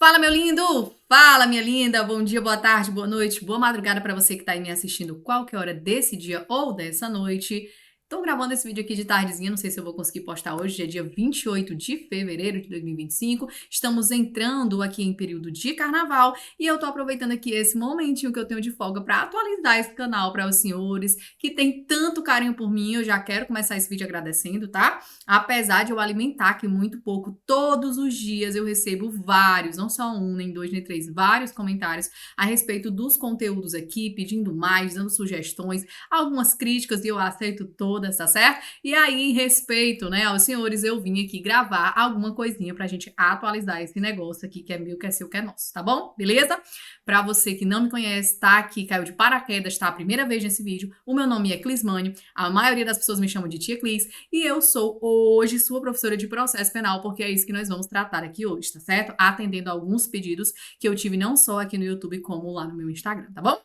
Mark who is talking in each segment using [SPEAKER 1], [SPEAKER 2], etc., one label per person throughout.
[SPEAKER 1] Fala, meu lindo! Fala, minha linda! Bom dia, boa tarde, boa noite, boa madrugada para você que está aí me assistindo qualquer hora desse dia ou dessa noite. Tô gravando esse vídeo aqui de tardezinha, não sei se eu vou conseguir postar hoje, é dia 28 de fevereiro de 2025. Estamos entrando aqui em período de carnaval e eu tô aproveitando aqui esse momentinho que eu tenho de folga para atualizar esse canal para os senhores que tem tanto carinho por mim. Eu já quero começar esse vídeo agradecendo, tá? Apesar de eu alimentar aqui muito pouco, todos os dias eu recebo vários, não só um, nem dois, nem três, vários comentários a respeito dos conteúdos aqui, pedindo mais, dando sugestões, algumas críticas e eu aceito todas, tá certo? E aí, em respeito, né, aos senhores, eu vim aqui gravar alguma coisinha pra gente atualizar esse negócio aqui que é meu, que é seu, que é nosso, tá bom? Beleza? Pra você que não me conhece, tá aqui, caiu de paraquedas, tá? A primeira vez nesse vídeo, o meu nome é Clismane, a maioria das pessoas me chamam de Tia Clis, e eu sou hoje sua professora de processo penal, porque é isso que nós vamos tratar aqui hoje, tá certo? Atendendo a alguns pedidos que eu tive não só aqui no YouTube, como lá no meu Instagram, tá bom?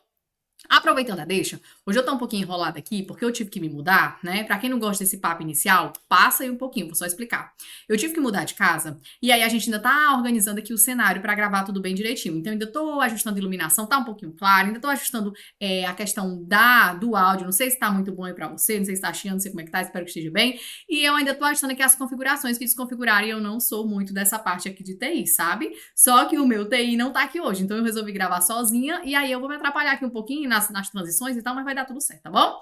[SPEAKER 1] Aproveitando a deixa, hoje eu tô um pouquinho enrolada aqui, porque eu tive que me mudar, né? Pra quem não gosta desse papo inicial, passa aí um pouquinho, vou só explicar. Eu tive que mudar de casa, e aí a gente ainda tá organizando aqui o cenário pra gravar tudo bem direitinho. Então ainda tô ajustando a iluminação, tá um pouquinho claro, ainda tô ajustando a questão do áudio, não sei se tá muito bom aí pra você, não sei se tá chiando, não sei como é que tá, espero que esteja bem. E eu ainda tô ajustando aqui as configurações que desconfiguraram, e eu não sou muito dessa parte aqui de TI, sabe? Só que o meu TI não tá aqui hoje, então eu resolvi gravar sozinha, e aí eu vou me atrapalhar aqui um pouquinho nas transições e tal, mas vai dar tudo certo, tá bom?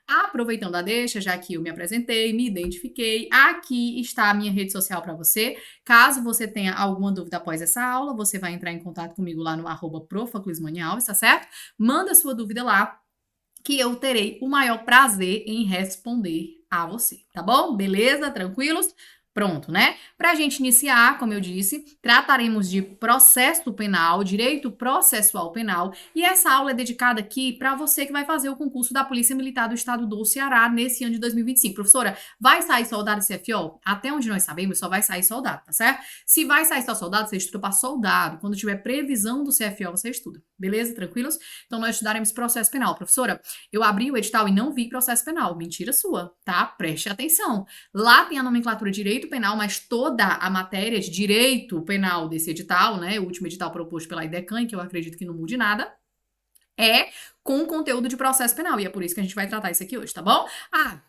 [SPEAKER 1] Aproveitando a deixa, já que eu me apresentei, me identifiquei, aqui está a minha rede social para você. Caso você tenha alguma dúvida após essa aula, você vai entrar em contato comigo lá no @profaclismanialves, tá certo? Manda sua dúvida lá, que eu terei o maior prazer em responder a você, tá bom? Beleza? Tranquilos? Pronto, né? Para a gente iniciar, como eu disse, trataremos de processo penal, direito processual penal, e essa aula é dedicada aqui para você que vai fazer o concurso da Polícia Militar do Estado do Ceará nesse ano de 2025. Professora, vai sair soldado CFO? Até onde nós sabemos, só vai sair soldado, tá certo? Se vai sair só soldado, você estuda para soldado. Quando tiver previsão do CFO, você estuda. Beleza? Tranquilos? Então, nós estudaremos processo penal. Professora, eu abri o edital e não vi processo penal. Mentira sua, tá? Preste atenção. Lá tem a nomenclatura direito penal, mas toda a matéria de direito penal desse edital, né, o último edital proposto pela IDECAN, que eu acredito que não mude nada, é com conteúdo de processo penal, e é por isso que a gente vai tratar isso aqui hoje, tá bom?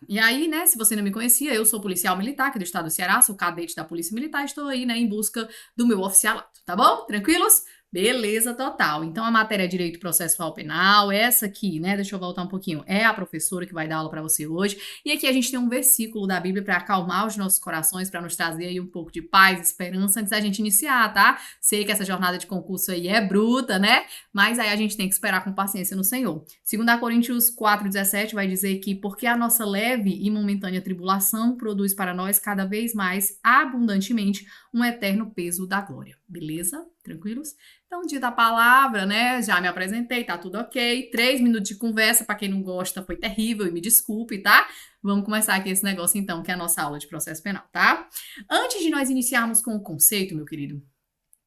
[SPEAKER 1] E aí, né, se você não me conhecia, eu sou policial militar aqui do estado do Ceará, sou cadete da Polícia Militar, estou aí, né, em busca do meu oficialato, tá bom? Tranquilos? Beleza, total. Então, a matéria é Direito Processual Penal, essa aqui, né, deixa eu voltar um pouquinho, é a professora que vai dar aula para você hoje, e aqui a gente tem um versículo da Bíblia para acalmar os nossos corações, para nos trazer aí um pouco de paz, esperança, antes da gente iniciar, tá? Sei que essa jornada de concurso aí é bruta, né? Mas aí a gente tem que esperar com paciência no Senhor. 2 Coríntios 4,17 vai dizer que porque a nossa leve e momentânea tribulação produz para nós cada vez mais abundantemente um eterno peso da glória. Beleza? Tranquilos? Então, dita a palavra, né? Já me apresentei, tá tudo ok. 3 minutos de conversa, para quem não gosta, foi terrível e me desculpe, tá? Vamos começar aqui esse negócio então, que é a nossa aula de processo penal, tá? Antes de nós iniciarmos com o conceito, meu querido,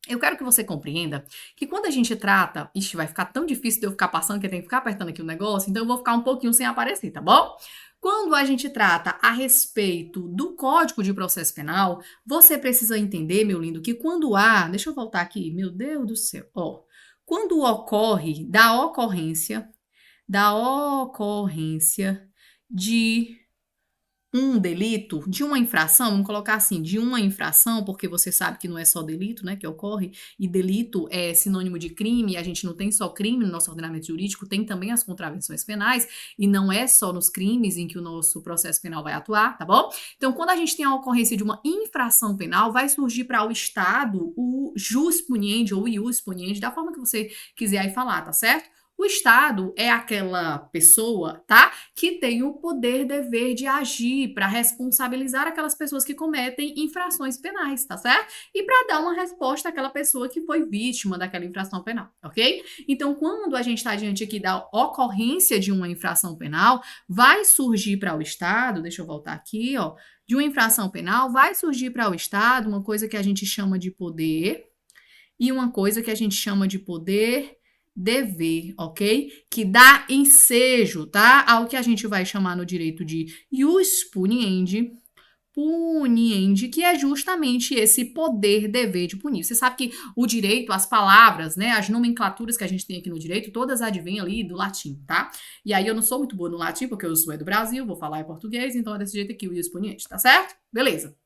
[SPEAKER 1] eu quero que você compreenda que quando a gente trata, ixi, vai ficar tão difícil de eu ficar passando que eu tenho que ficar apertando aqui o negócio, então eu vou ficar um pouquinho sem aparecer, tá bom? Quando a gente trata a respeito do Código de Processo Penal, você precisa entender, meu lindo, que quando há, deixa eu voltar aqui, meu Deus do céu, ó, quando ocorre da ocorrência de um delito, de uma infração, vamos colocar assim, de uma infração, porque você sabe que não é só delito, né, que ocorre, e delito é sinônimo de crime, a gente não tem só crime no nosso ordenamento jurídico, tem também as contravenções penais, e não é só nos crimes em que o nosso processo penal vai atuar, tá bom? Então, quando a gente tem a ocorrência de uma infração penal, vai surgir para o Estado o jus puniendi ou ius puniendi, da forma que você quiser aí falar, tá certo? O Estado é aquela pessoa, tá? Que tem o poder, dever de agir para responsabilizar aquelas pessoas que cometem infrações penais, tá certo? E para dar uma resposta àquela pessoa que foi vítima daquela infração penal, ok? Então, quando a gente está diante aqui da ocorrência de uma infração penal, vai surgir para o Estado, deixa eu voltar aqui, ó, de uma infração penal, vai surgir para o Estado uma coisa que a gente chama de poder e uma coisa que a gente chama de poder dever, ok? Que dá ensejo, tá? Ao que a gente vai chamar no direito de ius puniendi, puniendi, que é justamente esse poder, dever de punir. Você sabe que o direito, as palavras, né, as nomenclaturas que a gente tem aqui no direito, todas advêm ali do latim, tá? E aí eu não sou muito boa no latim, porque eu sou do Brasil, vou falar em português, então é desse jeito aqui o ius puniendi, tá certo? Beleza.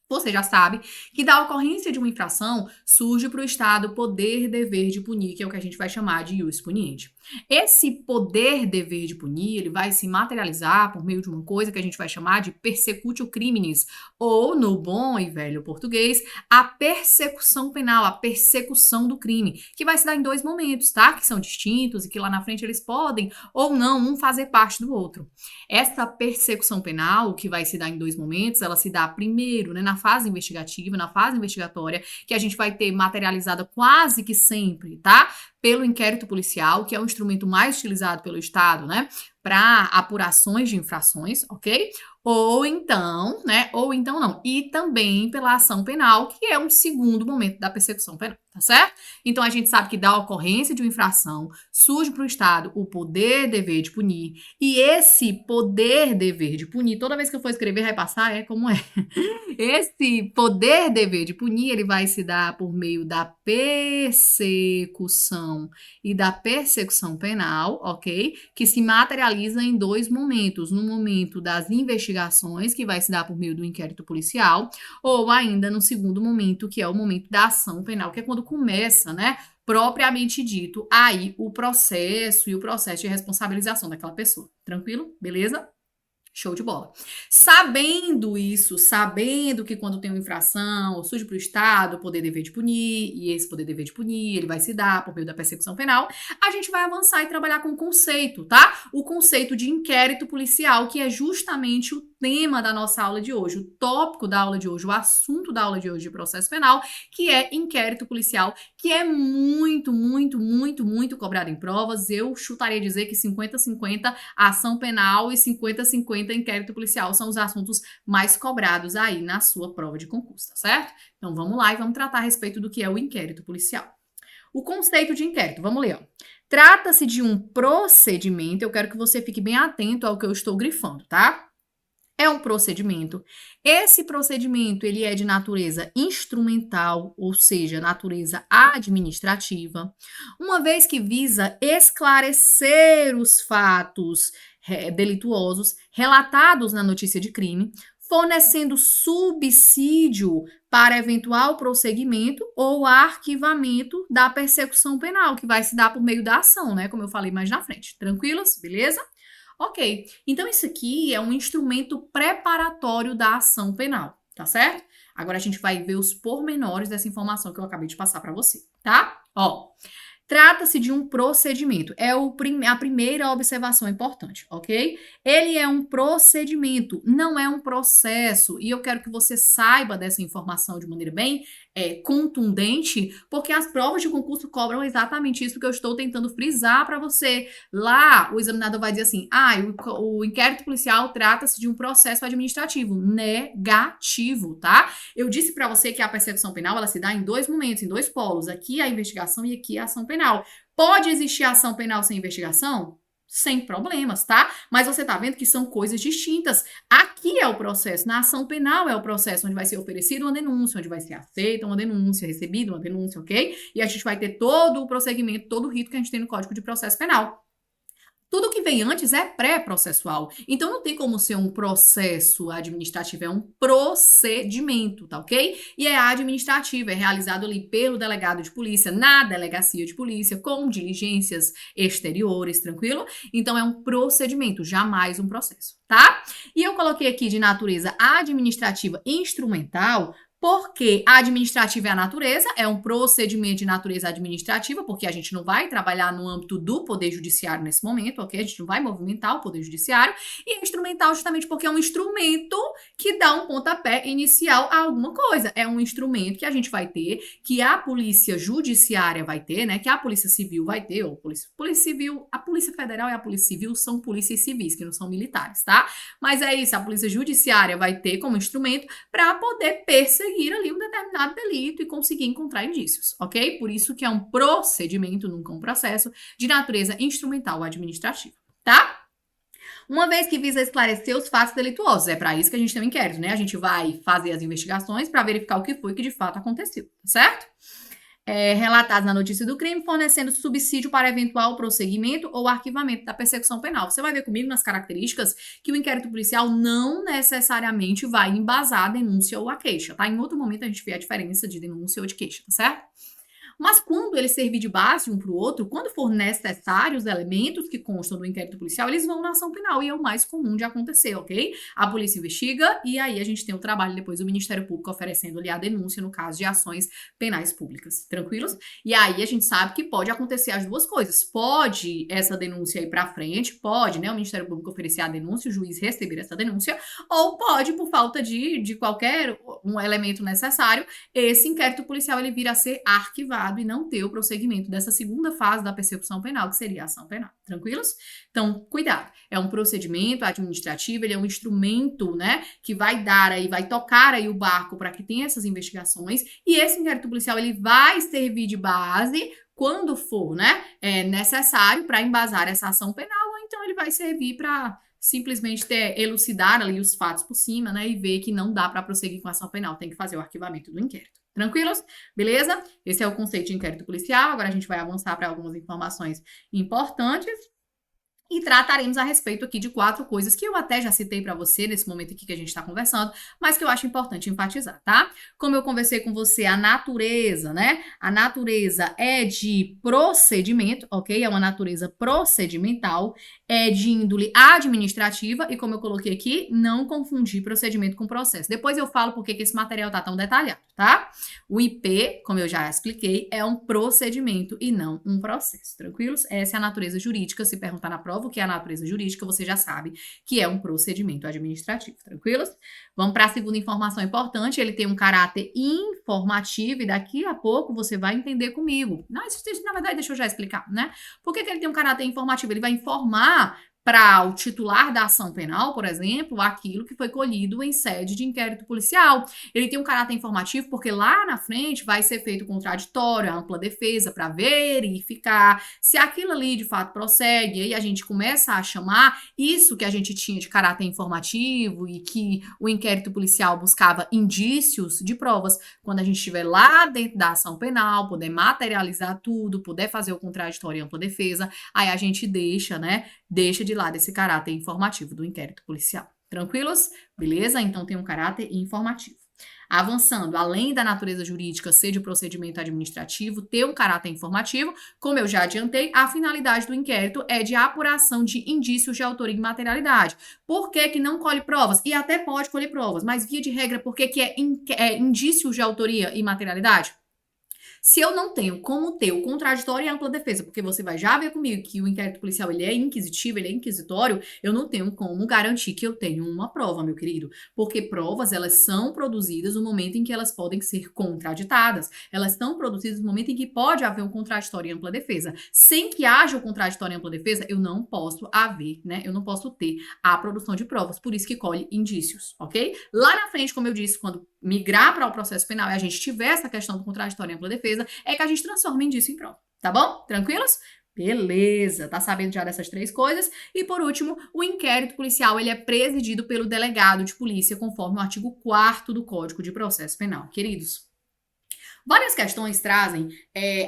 [SPEAKER 1] Você já sabe que da ocorrência de uma infração surge para o Estado poder, dever de punir, que é o que a gente vai chamar de ius puniendi. Esse poder, dever de punir, ele vai se materializar por meio de uma coisa que a gente vai chamar de persecutio criminis, ou, no bom e velho português, a persecução penal, a persecução do crime, que vai se dar em dois momentos, tá? Que são distintos e que lá na frente eles podem ou não um fazer parte do outro. Essa persecução penal, que vai se dar em dois momentos, ela se dá primeiro, né, na fase investigativa, na fase investigatória, que a gente vai ter materializada quase que sempre, tá? Pelo inquérito policial, que é o instrumento mais utilizado pelo Estado, né, para apurações de infrações, ok? Ou então, né, ou então não. E também pela ação penal, que é um segundo momento da persecução penal, tá certo? Então a gente sabe que da ocorrência de uma infração surge para o Estado o poder, dever de punir, e esse poder, dever de punir, toda vez que eu for escrever, vai passar, como é. Esse poder, dever de punir, ele vai se dar por meio da persecução e da persecução penal, ok? Que se materializa em dois momentos. No momento das investigações, que vai se dar por meio do inquérito policial, ou ainda no segundo momento, que é o momento da ação penal, que é quando começa, né, propriamente dito, aí o processo e o processo de responsabilização daquela pessoa. Tranquilo? Beleza? Show de bola. Sabendo isso, sabendo que quando tem uma infração, surge para o Estado o poder dever de punir, e esse poder dever de punir, ele vai se dar por meio da persecução penal, a gente vai avançar e trabalhar com o conceito, tá? O conceito de inquérito policial, que é justamente o tema da nossa aula de hoje, o tópico da aula de hoje, o assunto da aula de hoje de processo penal, que é inquérito policial, que é muito, muito, muito, muito cobrado em provas. Eu chutaria dizer que 50-50 ação penal e 50-50 inquérito policial são os assuntos mais cobrados aí na sua prova de concurso, tá certo? Então vamos lá e vamos tratar a respeito do que é o inquérito policial. O conceito de inquérito, vamos ler, ó. Trata-se de um procedimento, eu quero que você fique bem atento ao que eu estou grifando, tá? É um procedimento. Esse procedimento, ele é de natureza instrumental, ou seja, natureza administrativa, uma vez que visa esclarecer os fatos delituosos relatados na notícia de crime, fornecendo subsídio para eventual prosseguimento ou arquivamento da persecução penal, que vai se dar por meio da ação, né? Como eu falei mais na frente. Tranquilos? Beleza? Ok, então isso aqui é um instrumento preparatório da ação penal, tá certo? Agora a gente vai ver os pormenores dessa informação que eu acabei de passar para você, tá? Ó, trata-se de um procedimento, é a primeira observação importante, ok? Ele é um procedimento, não é um processo, e eu quero que você saiba dessa informação de maneira bem contundente, porque as provas de concurso cobram exatamente isso que eu estou tentando frisar para você. Lá, o examinador vai dizer assim, o inquérito policial trata-se de um processo administrativo. Negativo, tá? Eu disse para você que a persecução penal, ela se dá em dois momentos, em dois polos. Aqui a investigação e aqui a ação penal. Pode existir ação penal sem investigação? Sem problemas, tá? Mas você tá vendo que são coisas distintas. Aqui é o processo, na ação penal é o processo onde vai ser oferecida uma denúncia, onde vai ser aceita uma denúncia, recebida uma denúncia, ok? E a gente vai ter todo o procedimento, todo o rito que a gente tem no Código de Processo Penal. Tudo que vem antes é pré-processual. Então, não tem como ser um processo administrativo, é um procedimento, tá ok? E é administrativo, é realizado ali pelo delegado de polícia, na delegacia de polícia, com diligências exteriores, tranquilo? Então, é um procedimento, jamais um processo, tá? E eu coloquei aqui de natureza administrativa instrumental, porque a administrativa é a natureza, é um procedimento de natureza administrativa, porque a gente não vai trabalhar no âmbito do Poder Judiciário nesse momento, ok? A gente não vai movimentar o Poder Judiciário. E é instrumental justamente porque é um instrumento que dá um pontapé inicial a alguma coisa. É um instrumento que a gente vai ter, que a Polícia Judiciária vai ter, né? Que a Polícia Civil vai ter, ou Polícia Civil, a Polícia Federal e a Polícia Civil são polícias civis, que não são militares, tá? Mas é isso, a Polícia Judiciária vai ter como instrumento para poder perseguir ali um determinado delito e conseguir encontrar indícios, ok? Por isso que é um procedimento, nunca um processo, de natureza instrumental administrativa, tá? Uma vez que visa esclarecer os fatos delituosos. É para isso que a gente tem um inquérito, né? A gente vai fazer as investigações para verificar o que foi que de fato aconteceu, certo? Relatados na notícia do crime, fornecendo subsídio para eventual prosseguimento ou arquivamento da persecução penal. Você vai ver comigo nas características que o inquérito policial não necessariamente vai embasar a denúncia ou a queixa, tá? Em outro momento a gente vê a diferença de denúncia ou de queixa, tá certo? Mas quando ele servir de base um para o outro, quando for necessário os elementos que constam do inquérito policial, eles vão na ação penal e é o mais comum de acontecer, ok? A polícia investiga e aí a gente tem o trabalho depois do Ministério Público oferecendo ali a denúncia no caso de ações penais públicas. Tranquilos? E aí a gente sabe que pode acontecer as duas coisas. Pode essa denúncia ir para frente, pode, né, o Ministério Público oferecer a denúncia, o juiz receber essa denúncia, ou pode, por falta de qualquer um elemento necessário, esse inquérito policial ele vir a ser arquivado e não ter o prosseguimento dessa segunda fase da persecução penal, que seria a ação penal. Tranquilos? Então, cuidado. É um procedimento administrativo, ele é um instrumento, né, que vai dar aí, vai tocar aí o barco para que tenha essas investigações, e esse inquérito policial, ele vai servir de base quando for, né, necessário para embasar essa ação penal, ou então ele vai servir para simplesmente elucidar ali os fatos por cima, né, e ver que não dá para prosseguir com a ação penal, tem que fazer o arquivamento do inquérito. Tranquilos? Beleza? Esse é o conceito de inquérito policial. Agora a gente vai avançar para algumas informações importantes. E trataremos a respeito aqui de 4 coisas que eu até já citei para você nesse momento aqui que a gente está conversando, mas que eu acho importante enfatizar, tá? Como eu conversei com você, a natureza, né? A natureza é de procedimento, ok? É uma natureza procedimental, é de índole administrativa e como eu coloquei aqui, não confundir procedimento com processo. Depois eu falo porque que esse material tá tão detalhado, tá? O IP, como eu já expliquei, é um procedimento e não um processo, tranquilos? Essa é a natureza jurídica. Se perguntar na prova o que é a natureza jurídica, você já sabe que é um procedimento administrativo, tranquilos? Vamos para a segunda informação importante. Ele tem um caráter informativo e daqui a pouco você vai entender comigo. Não, isso, na verdade, deixa eu já explicar, né? Por que ele tem um caráter informativo? Ele vai informar para o titular da ação penal, por exemplo, aquilo que foi colhido em sede de inquérito policial. Ele tem um caráter informativo porque lá na frente vai ser feito o contraditório, a ampla defesa, para verificar se aquilo ali de fato prossegue. E aí a gente começa a chamar isso que a gente tinha de caráter informativo e que o inquérito policial buscava indícios de provas. Quando a gente estiver lá dentro da ação penal, poder materializar tudo, poder fazer o contraditório e ampla defesa, aí a gente deixa de lado esse caráter informativo do inquérito policial. Tranquilos? Beleza? Então tem um caráter informativo. Avançando, além da natureza jurídica ser de procedimento administrativo, ter um caráter informativo, como eu já adiantei, a finalidade do inquérito é de apuração de indícios de autoria e materialidade. Por que que não colhe provas? E até pode colher provas, mas via de regra, por que que é indícios de autoria e materialidade? Se eu não tenho como ter o contraditório e a ampla defesa, porque você vai já ver comigo que o inquérito policial ele é inquisitivo, ele é inquisitório, eu não tenho como garantir que eu tenho uma prova, meu querido. Porque provas, elas são produzidas no momento em que elas podem ser contraditadas. Elas são produzidas no momento em que pode haver um contraditório e ampla defesa. Sem que haja o contraditório e ampla defesa, eu não posso haver, né? Eu não posso ter a produção de provas. Por isso que colhe indícios, ok? Lá na frente, como eu disse, quando migrar para o processo penal e a gente tiver essa questão do contraditório e ampla defesa, é que a gente transforma indício em prova, tá bom? Tranquilos? Beleza, tá sabendo já dessas 3 coisas? E por último, o inquérito policial ele é presidido pelo delegado de polícia, conforme o artigo 4º do Código de Processo Penal. Queridos, várias questões trazem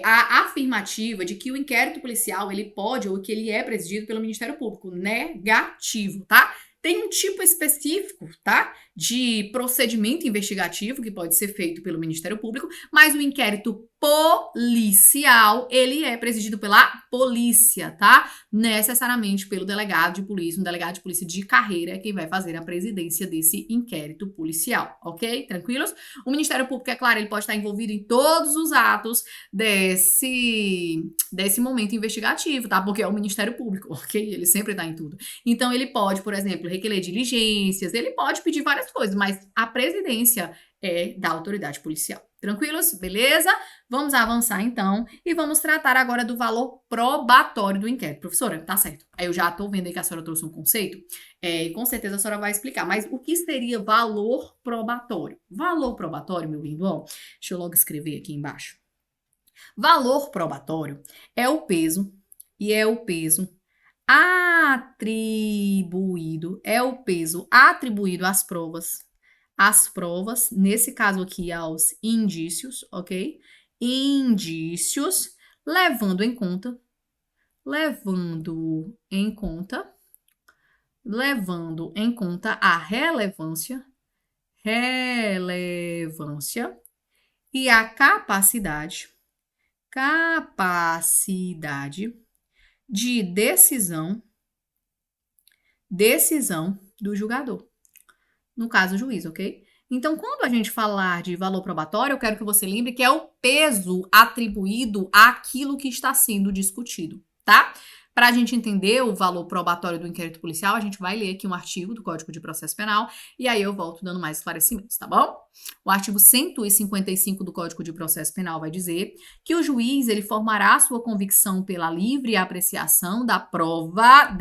[SPEAKER 1] a afirmativa de que o inquérito policial ele pode ou que ele é presidido pelo Ministério Público. Negativo, tá? Tem um tipo específico, tá? De procedimento investigativo que pode ser feito pelo Ministério Público, mas o inquérito policial, ele é presidido pela polícia, tá? Necessariamente pelo delegado de polícia, um delegado de polícia de carreira é quem vai fazer a presidência desse inquérito policial, ok? Tranquilos? O Ministério Público, é claro, ele pode estar envolvido em todos os atos desse momento investigativo, tá? Porque é o Ministério Público, ok? Ele sempre está em tudo. Então, ele pode, por exemplo, requerer diligências, ele pode pedir várias coisas, mas a presidência é da autoridade policial. Tranquilos? Beleza? Vamos avançar então e vamos tratar agora do valor probatório do inquérito. Professora, tá certo. Aí eu já tô vendo aí que a senhora trouxe um conceito e com certeza a senhora vai explicar. Mas o que seria valor probatório? Valor probatório, meu lindo, ó, deixa eu logo escrever aqui embaixo. Valor probatório é o peso atribuído é o peso atribuído às provas. Às provas, nesse caso aqui, aos indícios, ok? Indícios, levando em conta, a relevância e a capacidade de decisão do julgador. No caso, o juiz, ok? Então, quando a gente falar de valor probatório, eu quero que você lembre que é o peso atribuído àquilo que está sendo discutido, tá? Para a gente entender o valor probatório do inquérito policial, a gente vai ler aqui um artigo do Código de Processo Penal e aí eu volto dando mais esclarecimentos, tá bom? O artigo 155 do Código de Processo Penal vai dizer que o juiz ele formará sua convicção pela livre apreciação da prova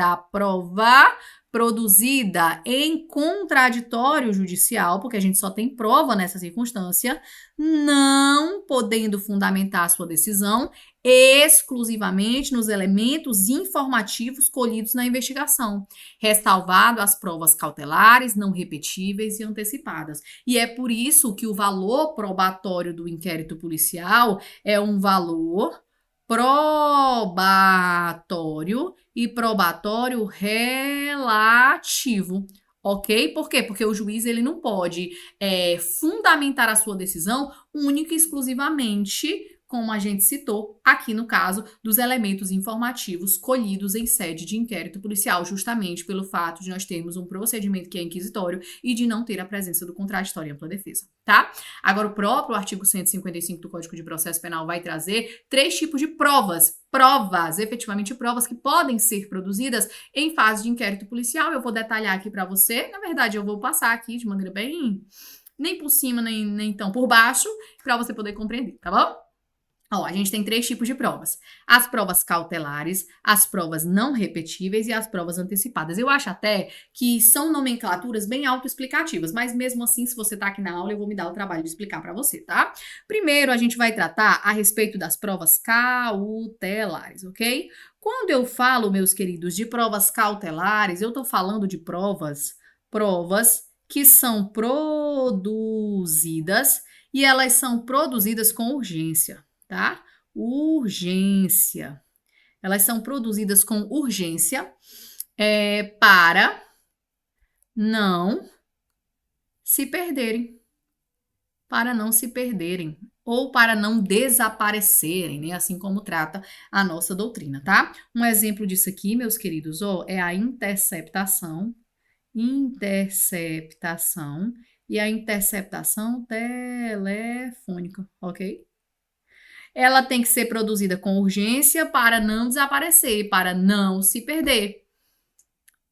[SPEAKER 1] produzida em contraditório judicial, porque a gente só tem prova nessa circunstância, não podendo fundamentar sua decisão exclusivamente nos elementos informativos colhidos na investigação, ressalvado as provas cautelares, não repetíveis e antecipadas. E é por isso que o valor probatório do inquérito policial é um valor probatório e probatório relativo, ok? Por quê? Porque o juiz ele não pode fundamentar a sua decisão única e exclusivamente, como a gente citou aqui no caso dos elementos informativos colhidos em sede de inquérito policial, justamente pelo fato de nós termos um procedimento que é inquisitório e de não ter a presença do contraditório e ampla defesa, tá? Agora, o próprio artigo 155 do Código de Processo Penal vai trazer 3 tipos de provas, efetivamente provas que podem ser produzidas em fase de inquérito policial. Eu vou detalhar aqui para você, na verdade eu vou passar aqui de maneira bem, nem por cima, nem tão por baixo, para você poder compreender, tá bom? Ó, a gente tem 3 tipos de provas. As provas cautelares, as provas não repetíveis e as provas antecipadas. Eu acho até que são nomenclaturas bem autoexplicativas, mas mesmo assim, se você tá aqui na aula, eu vou me dar o trabalho de explicar para você, tá? Primeiro, a gente vai tratar a respeito das provas cautelares, ok? Quando eu falo, meus queridos, de provas cautelares, eu tô falando de provas que são produzidas e elas são produzidas com urgência. Tá? Urgência. Elas são produzidas com urgência para não se perderem. Para não se perderem. Ou para não desaparecerem, né? Assim como trata a nossa doutrina, tá? Um exemplo disso aqui, meus queridos, é a interceptação. E a interceptação telefônica, ok? Ela tem que ser produzida com urgência para não desaparecer, para não se perder.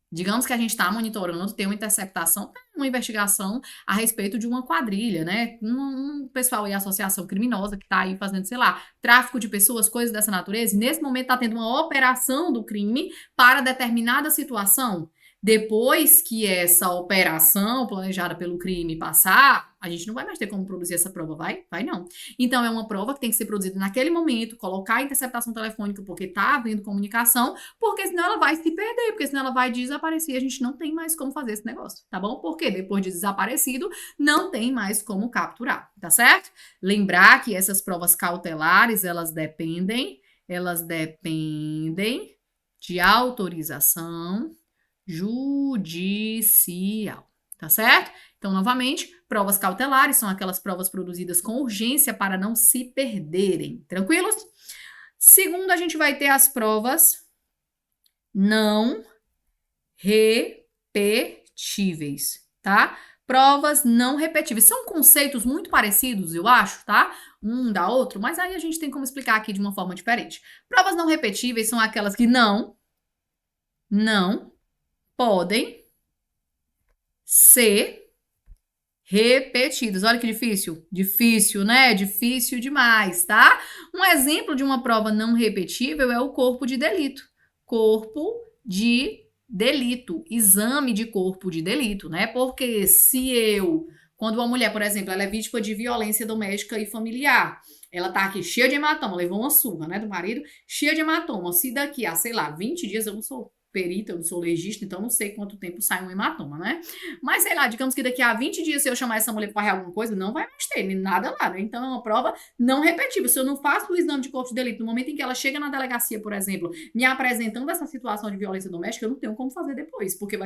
[SPEAKER 1] Digamos que a gente está monitorando, tem uma interceptação, uma investigação a respeito de uma quadrilha, né? Um pessoal e associação criminosa que está aí fazendo, sei lá, tráfico de pessoas, coisas dessa natureza, e nesse momento está tendo uma operação do crime para determinada situação. Depois que essa operação planejada pelo crime passar, a gente não vai mais ter como produzir essa prova, vai? Vai não. Então, é uma prova que tem que ser produzida naquele momento, colocar a interceptação telefônica porque tá havendo comunicação, porque senão ela vai se perder, porque senão ela vai desaparecer e a gente não tem mais como fazer esse negócio, tá bom? Porque depois de desaparecido, não tem mais como capturar, tá certo? Lembrar que essas provas cautelares, elas dependem de autorização judicial, tá certo? Então, novamente, provas cautelares são aquelas provas produzidas com urgência para não se perderem, tranquilos? Segundo, a gente vai ter as provas não repetíveis, tá? Provas não repetíveis. São conceitos muito parecidos, eu acho, tá? Um da outro, mas aí a gente tem como explicar aqui de uma forma diferente. Provas não repetíveis são aquelas que não podem ser repetidas. Olha que difícil. Difícil, né? Difícil demais, tá? Um exemplo de uma prova não repetível é o corpo de delito. Corpo de delito. Exame de corpo de delito, né? Porque quando uma mulher, por exemplo, ela é vítima de violência doméstica e familiar, ela tá aqui cheia de hematoma, levou uma surra, né, do marido, cheia de hematoma. Se daqui a, sei lá, 20 dias eu não sou perita, eu não sou legista, então não sei quanto tempo sai um hematoma, né? Mas sei lá, digamos que daqui a 20 dias, se eu chamar essa mulher para alguma coisa, não vai mais ter nada lá, né? Então é uma prova não repetível. Se eu não faço o exame de corpo de delito no momento em que ela chega na delegacia, por exemplo, me apresentando essa situação de violência doméstica, eu não tenho como fazer depois, porque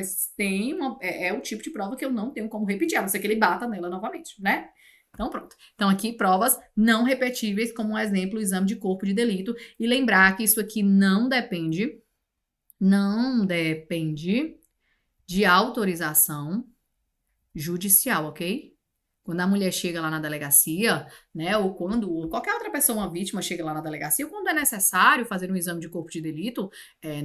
[SPEAKER 1] é o tipo de prova que eu não tenho como repetir, a não ser que ele bata nela novamente, né? Então, pronto. Então, aqui, provas não repetíveis, como um exemplo, o exame de corpo de delito. E lembrar que isso aqui não depende de autorização judicial, ok? Quando a mulher chega lá na delegacia, né, ou quando qualquer outra pessoa, uma vítima, chega lá na delegacia, quando é necessário fazer um exame de corpo de delito,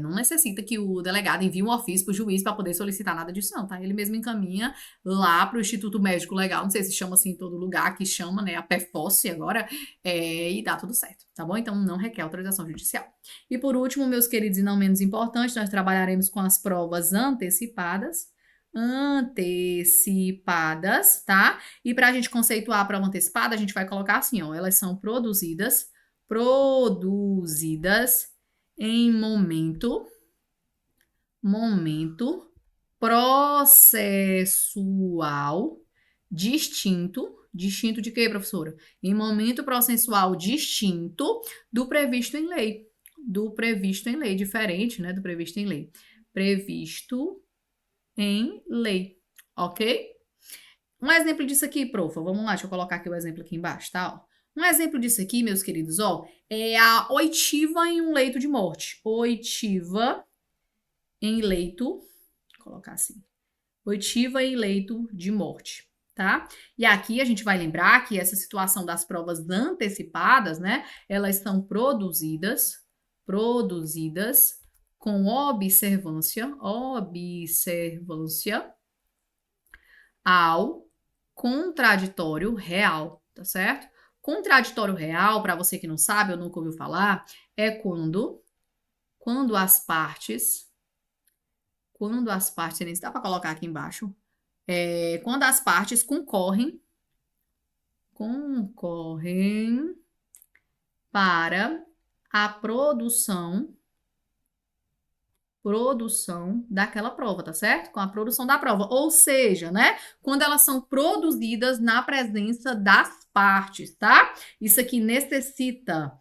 [SPEAKER 1] não necessita que o delegado envie um ofício para o juiz para poder solicitar nada disso, não, tá? Ele mesmo encaminha lá para o Instituto Médico Legal, não sei se chama assim em todo lugar, que chama, né, a PEFOSSE agora, e dá tudo certo, tá bom? Então, não requer autorização judicial. E por último, meus queridos e não menos importantes, nós trabalharemos com as provas antecipadas, tá? E para a gente conceituar a prova antecipada, a gente vai colocar assim, ó, elas são produzidas em momento processual distinto de quê, professora? Em momento processual distinto do previsto em lei. Diferente, né, do previsto em lei. Previsto em lei, ok? Um exemplo disso aqui, profa, vamos lá, deixa eu colocar aqui o exemplo aqui embaixo, tá? Ó. Um exemplo disso aqui, meus queridos, ó, é a oitiva em um leito de morte. Oitiva em leito, vou colocar assim, oitiva em leito de morte, tá? E aqui a gente vai lembrar que essa situação das provas antecipadas, né, elas são produzidas com observância ao contraditório real, tá certo? Contraditório real, para você que não sabe ou nunca ouviu falar, é quando as partes, nem dá para colocar aqui embaixo, quando as partes concorrem para a produção daquela prova, tá certo? Com a produção da prova. Ou seja, né? Quando elas são produzidas na presença das partes, tá? Isso aqui necessita,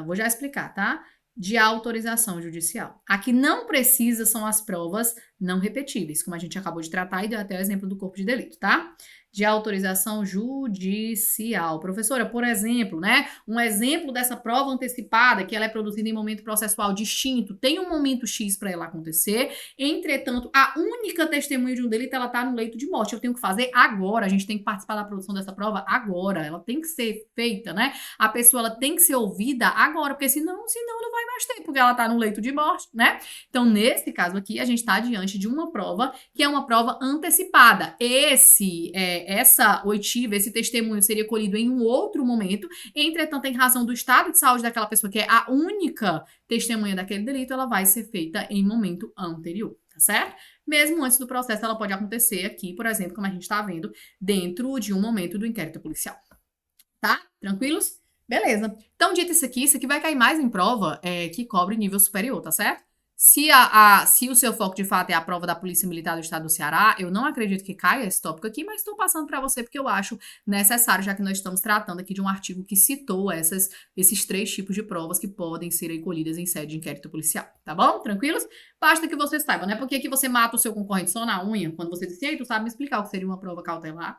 [SPEAKER 1] vou já explicar, tá? De autorização judicial. Aqui não precisa são as provas não repetíveis, como a gente acabou de tratar e deu até o exemplo do corpo de delito, tá? De autorização judicial. Professora, por exemplo, né? Um exemplo dessa prova antecipada, que ela é produzida em momento processual distinto, tem um momento X para ela acontecer, entretanto, a única testemunha de um delito, ela tá no leito de morte. Eu tenho que fazer agora, a gente tem que participar da produção dessa prova agora, ela tem que ser feita, né? A pessoa, ela tem que ser ouvida agora, porque senão não vai mais ter, porque ela tá no leito de morte, né? Então, nesse caso aqui, a gente tá diante de uma prova que é uma prova antecipada. Essa oitiva, esse testemunho seria colhido em um outro momento, entretanto, em razão do estado de saúde daquela pessoa, que é a única testemunha daquele delito, ela vai ser feita em momento anterior, tá certo? Mesmo antes do processo, ela pode acontecer aqui, por exemplo, como a gente tá vendo, dentro de um momento do inquérito policial. Tá? Tranquilos? Beleza. Então, dito isso aqui vai cair mais em prova que cobre nível superior, tá certo? Se o seu foco de fato é a prova da Polícia Militar do Estado do Ceará, eu não acredito que caia esse tópico aqui, mas estou passando para você porque eu acho necessário, já que nós estamos tratando aqui de um artigo que citou esses 3 tipos de provas que podem ser recolhidas em sede de inquérito policial, tá bom? Tranquilos? Basta que você saiba, não é porque que você mata o seu concorrente só na unha, quando você diz, ei, tu sabe me explicar o que seria uma prova cautelar?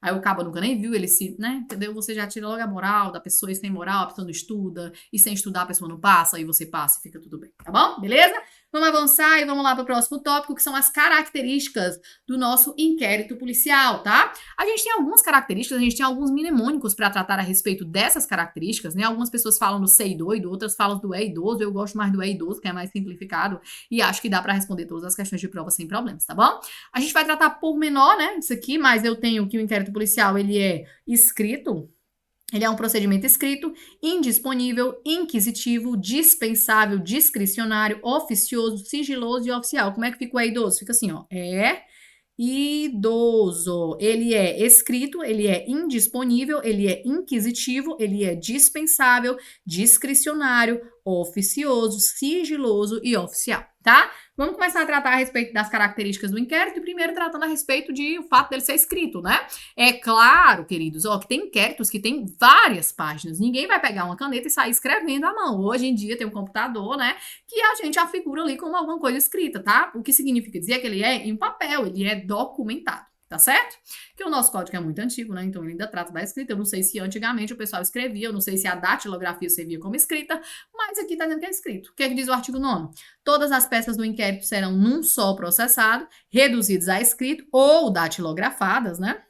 [SPEAKER 1] Aí o cabo nunca nem viu, ele né, entendeu? Você já tira logo a moral da pessoa, e sem moral, a pessoa não estuda, e sem estudar a pessoa não passa, e você passa e fica tudo bem, tá bom? Beleza? Vamos avançar e vamos lá para o próximo tópico, que são as características do nosso inquérito policial, tá? A gente tem algumas características, a gente tem alguns mnemônicos para tratar a respeito dessas características, né? Algumas pessoas falam do ser doido, outras falam do idoso, eu gosto mais do idoso, que é mais simplificado, e acho que dá para responder todas as questões de prova sem problemas, tá bom? A gente vai tratar por menor, né, isso aqui, mas eu tenho que o inquérito policial, ele é escrito. Ele é um procedimento escrito, indisponível, inquisitivo, dispensável, discricionário, oficioso, sigiloso e oficial. Como é que fica o idoso? Fica assim, ó. idoso. Ele é escrito, ele é indisponível, ele é inquisitivo, ele é dispensável, discricionário, oficioso, sigiloso e oficial, tá? Vamos começar a tratar a respeito das características do inquérito, e primeiro tratando a respeito de o fato dele ser escrito, né? É claro, queridos, ó, que tem inquéritos que tem várias páginas. Ninguém vai pegar uma caneta e sair escrevendo à mão. Hoje em dia tem um computador, né, que a gente afigura ali como alguma coisa escrita, tá? O que significa dizer que ele é em papel, ele é documentado. Tá certo? Porque o nosso código é muito antigo, né? Então ele ainda trata da escrita. Eu não sei se antigamente o pessoal escrevia, eu não sei se a datilografia servia como escrita, mas aqui tá dizendo que é escrito. O que é que diz o artigo 9º? Todas as peças do inquérito serão num só processado, reduzidas a escrito ou datilografadas, né?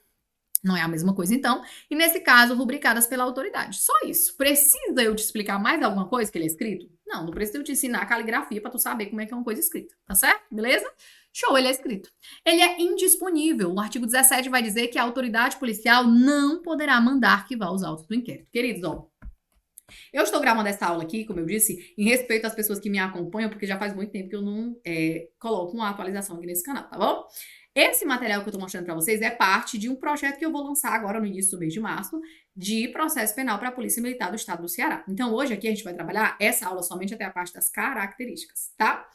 [SPEAKER 1] Não é a mesma coisa, então. E, nesse caso, rubricadas pela autoridade. Só isso. Precisa eu te explicar mais alguma coisa que ele é escrito? Não, não precisa eu te ensinar a caligrafia para tu saber como é que é uma coisa escrita. Tá certo? Beleza? Show, ele é escrito. Ele é indisponível. O artigo 17 vai dizer que a autoridade policial não poderá mandar arquivar os autos do inquérito. Queridos, ó, eu estou gravando essa aula aqui, como eu disse, em respeito às pessoas que me acompanham, porque já faz muito tempo que eu não coloco uma atualização aqui nesse canal, tá bom? Esse material que eu tô mostrando para vocês é parte de um projeto que eu vou lançar agora no início do mês de março, de processo penal para a Polícia Militar do Estado do Ceará. Então, hoje aqui a gente vai trabalhar essa aula somente até a parte das características, tá?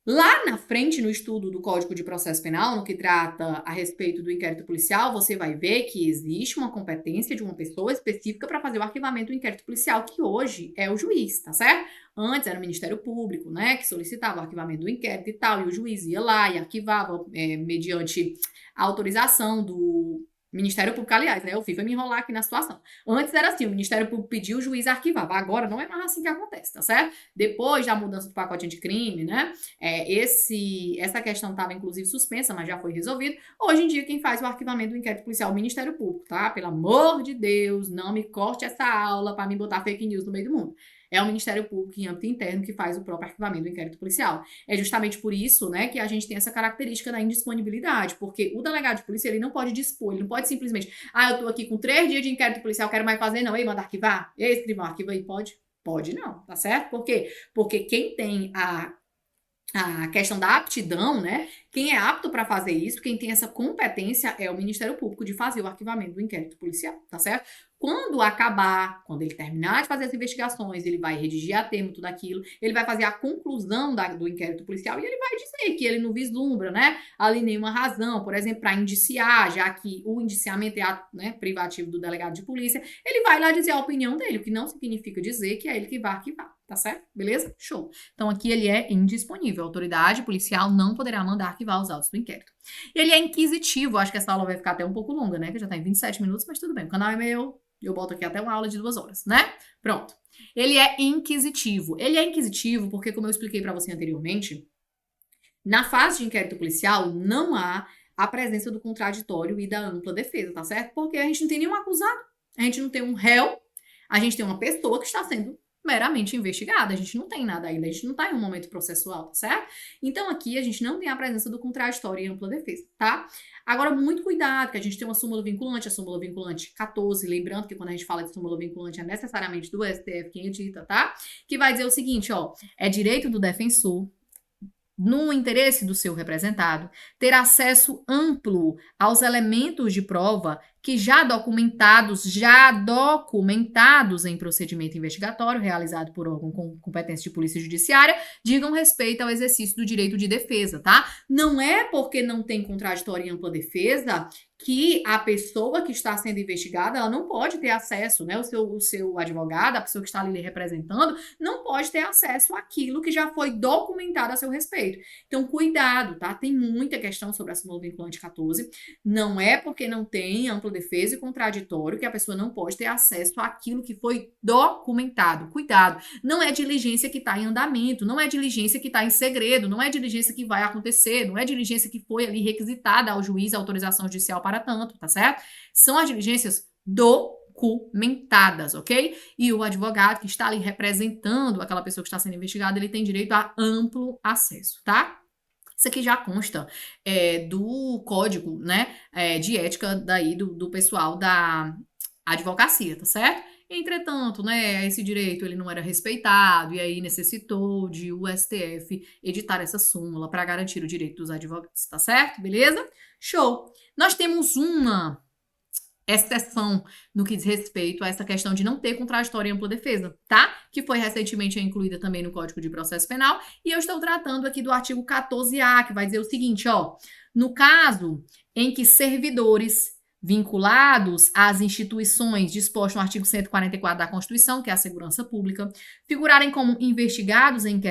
[SPEAKER 1] Lá na frente, no estudo do Código de Processo Penal, no que trata a respeito do inquérito policial, você vai ver que existe uma competência de uma pessoa específica para fazer o arquivamento do inquérito policial, que hoje é o juiz, tá certo? Antes era o Ministério Público, né, que solicitava o arquivamento do inquérito e tal, e o juiz ia lá e arquivava mediante a autorização do Ministério Público, aliás, né? Eu fui me enrolar aqui na situação. Antes era assim, o Ministério Público pediu, o juiz arquivava. Agora não é mais assim que acontece, tá certo? Depois da mudança do pacote anticrime, né? Essa questão estava, inclusive, suspensa, mas já foi resolvido. Hoje em dia, quem faz o arquivamento do inquérito policial é o Ministério Público, tá? Pelo amor de Deus, não me corte essa aula para me botar fake news no meio do mundo. É o Ministério Público em âmbito interno que faz o próprio arquivamento do inquérito policial. É justamente por isso, né, que a gente tem essa característica da indisponibilidade, porque o delegado de polícia, ele não pode dispor, ele não pode simplesmente, eu tô aqui com 3 dias de inquérito policial, quero mais fazer, não, manda arquivar? Ei, escrivão, arquiva aí, pode? Pode não, tá certo? Por quê? Porque quem tem a questão da aptidão, né? Quem é apto para fazer isso, quem tem essa competência é o Ministério Público de fazer o arquivamento do inquérito policial, tá certo? Quando ele terminar de fazer as investigações, ele vai redigir a termo tudo aquilo, ele vai fazer a conclusão do inquérito policial e ele vai dizer que ele não vislumbra, né, ali nenhuma razão, por exemplo, para indiciar, já que o indiciamento é ato, né, privativo do delegado de polícia, ele vai lá dizer a opinião dele, o que não significa dizer que é ele que vai arquivar, tá certo? Beleza? Show. Então aqui ele é indisponível, a autoridade policial não poderá mandar arquivar os autos do inquérito. Ele é inquisitivo, acho que essa aula vai ficar até um pouco longa, né, que já tá em 27 minutos, mas tudo bem, o canal é meu. Eu boto aqui até uma aula de 2 horas, né? Pronto. Ele é inquisitivo. Ele é inquisitivo porque, como eu expliquei para você anteriormente, na fase de inquérito policial não há a presença do contraditório e da ampla defesa, tá certo? Porque a gente não tem nenhum acusado, a gente não tem um réu, a gente tem uma pessoa que está sendo meramente investigada, a gente não tem nada ainda, a gente não tá em um momento processual, tá certo? Então aqui a gente não tem a presença do contraditório e ampla defesa, tá? Agora, muito cuidado, que a gente tem uma súmula vinculante, a súmula vinculante 14, lembrando que quando a gente fala de súmula vinculante é necessariamente do STF quem edita, tá? Que vai dizer o seguinte, ó, é direito do defensor, no interesse do seu representado, ter acesso amplo aos elementos de prova que já documentados em procedimento investigatório realizado por órgão com competência de polícia judiciária, digam respeito ao exercício do direito de defesa, tá? Não é porque não tem contraditório e ampla defesa que a pessoa que está sendo investigada, ela não pode ter acesso, né? O seu advogado, a pessoa que está ali representando, não pode ter acesso àquilo que já foi documentado a seu respeito. Então, cuidado, tá? Tem muita questão sobre a súmula vinculante 14. Não é porque não tem ampla defesa e contraditório que a pessoa não pode ter acesso àquilo que foi documentado. Cuidado. Não é diligência que está em andamento, não é diligência que está em segredo, não é diligência que vai acontecer, não é diligência que foi ali requisitada ao juiz a autorização judicial para tanto, tá certo? São as diligências documentadas, ok? E o advogado que está ali representando aquela pessoa que está sendo investigada, ele tem direito a amplo acesso, tá? Isso aqui já consta do código, né, de ética daí do pessoal da advocacia, tá certo? Entretanto, né, esse direito ele não era respeitado e aí necessitou de o STF editar essa súmula para garantir o direito dos advogados, tá certo? Beleza? Show! Nós temos uma exceção no que diz respeito a essa questão de não ter contraditório e ampla defesa, tá? Que foi recentemente incluída também no Código de Processo Penal, e eu estou tratando aqui do artigo 14A, que vai dizer o seguinte, ó: no caso em que servidores vinculados às instituições dispostas no artigo 144 da Constituição, que é a segurança pública, figurarem como investigados em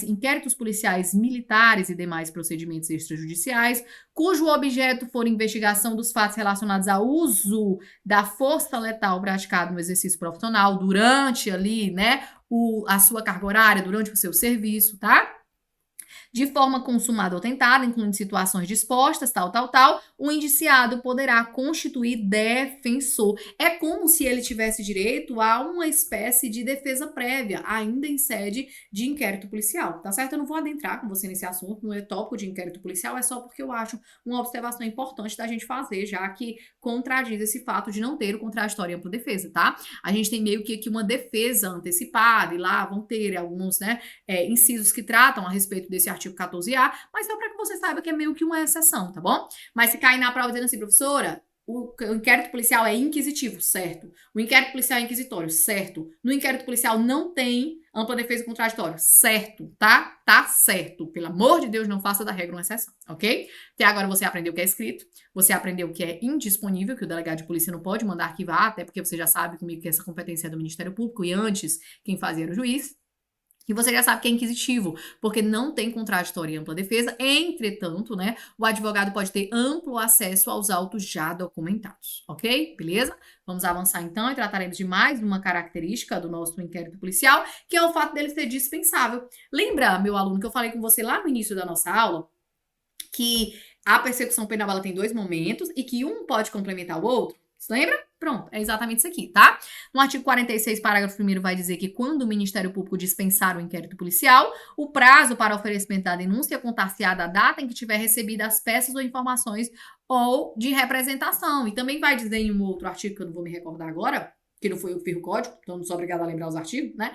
[SPEAKER 1] inquéritos policiais militares e demais procedimentos extrajudiciais, cujo objeto for investigação dos fatos relacionados ao uso da força letal praticado no exercício profissional durante ali, né, a sua carga horária, durante o seu serviço, tá? De forma consumada ou tentada, incluindo situações dispostas, tal, o indiciado poderá constituir defensor. É como se ele tivesse direito a uma espécie de defesa prévia, ainda em sede de inquérito policial, tá certo? Eu não vou adentrar com você nesse assunto, não é tópico de inquérito policial, é só porque eu acho uma observação importante da gente fazer, já que contradiz esse fato de não ter o contraditório e ampla defesa, tá? A gente tem meio que aqui uma defesa antecipada, e lá vão ter alguns, né, incisos que tratam a respeito desse artigo 14A, mas só para que você saiba que é meio que uma exceção, tá bom? Mas se cair na prova dizendo assim, professora, o inquérito policial é inquisitivo, certo? O inquérito policial é inquisitório, certo? No inquérito policial não tem ampla defesa e contraditório, certo, tá? Tá certo. Pelo amor de Deus, não faça da regra uma exceção, ok? Até agora você aprendeu o que é escrito, você aprendeu o que é indisponível, que o delegado de polícia não pode mandar arquivar, até porque você já sabe comigo que essa competência é do Ministério Público e antes quem fazia era o juiz. E você já sabe que é inquisitivo, porque não tem contraditório e ampla defesa. Entretanto, né, o advogado pode ter amplo acesso aos autos já documentados, ok? Beleza? Vamos avançar então e trataremos de mais uma característica do nosso inquérito policial, que é o fato dele ser dispensável. Lembra, meu aluno, que eu falei com você lá no início da nossa aula, que a persecução penal ela tem dois momentos e que um pode complementar o outro? Você lembra? Pronto, é exatamente isso aqui, tá? No artigo 46, parágrafo 1º, vai dizer que quando o Ministério Público dispensar o inquérito policial, o prazo para oferecimento da denúncia contar-se-á da data em que tiver recebido as peças ou informações ou de representação. E também vai dizer em um outro artigo, que eu não vou me recordar agora, que não foi o firro código, então não sou obrigada a lembrar os artigos, né?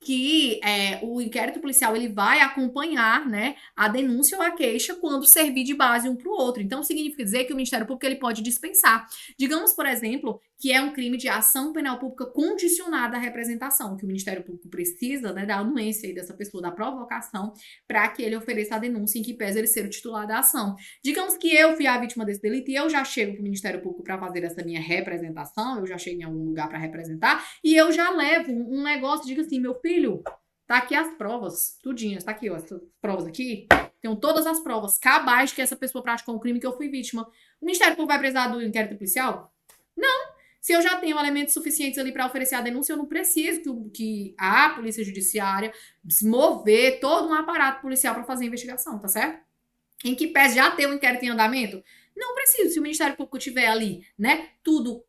[SPEAKER 1] Que o inquérito policial ele vai acompanhar, né, a denúncia ou a queixa quando servir de base um para o outro. Então, significa dizer que o Ministério Público ele pode dispensar. Digamos, por exemplo, que é um crime de ação penal pública condicionada à representação, que o Ministério Público precisa, né, da anuência aí dessa pessoa, da provocação, para que ele ofereça a denúncia em que pese ele ser o titular da ação. Digamos que eu fui a vítima desse delito e eu já chego para o Ministério Público para fazer essa minha representação, eu já chego em algum lugar para representar, e eu já levo um negócio, digo assim, meu filho, tá aqui as provas, tudinhas, tá aqui, ó, essas provas aqui, tem todas as provas cabais de que essa pessoa praticou um crime que eu fui vítima. O Ministério Público vai precisar do inquérito policial? Não. Se eu já tenho elementos suficientes ali para oferecer a denúncia, eu não preciso que a Polícia Judiciária desmover todo um aparato policial para fazer a investigação, tá certo? Em que pese já ter um inquérito em andamento? Não preciso. Se o Ministério Público tiver ali, né, tudo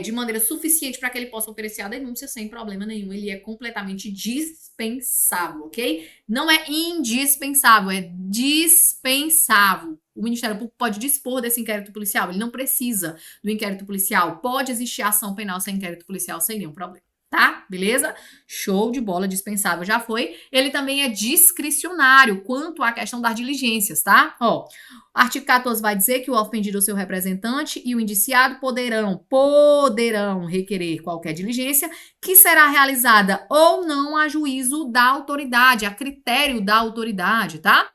[SPEAKER 1] de maneira suficiente para que ele possa oferecer a denúncia sem problema nenhum. Ele é completamente dispensável, ok? Não é indispensável, é dispensável. O Ministério Público pode dispor desse inquérito policial, ele não precisa do inquérito policial. Pode existir ação penal sem inquérito policial sem nenhum problema. Tá? Beleza? Show de bola, dispensável já foi. Ele também é discricionário quanto à questão das diligências, tá? Ó, artigo 14 vai dizer que o ofendido ou seu representante e o indiciado poderão requerer qualquer diligência que será realizada ou não a juízo da autoridade, a critério da autoridade, tá?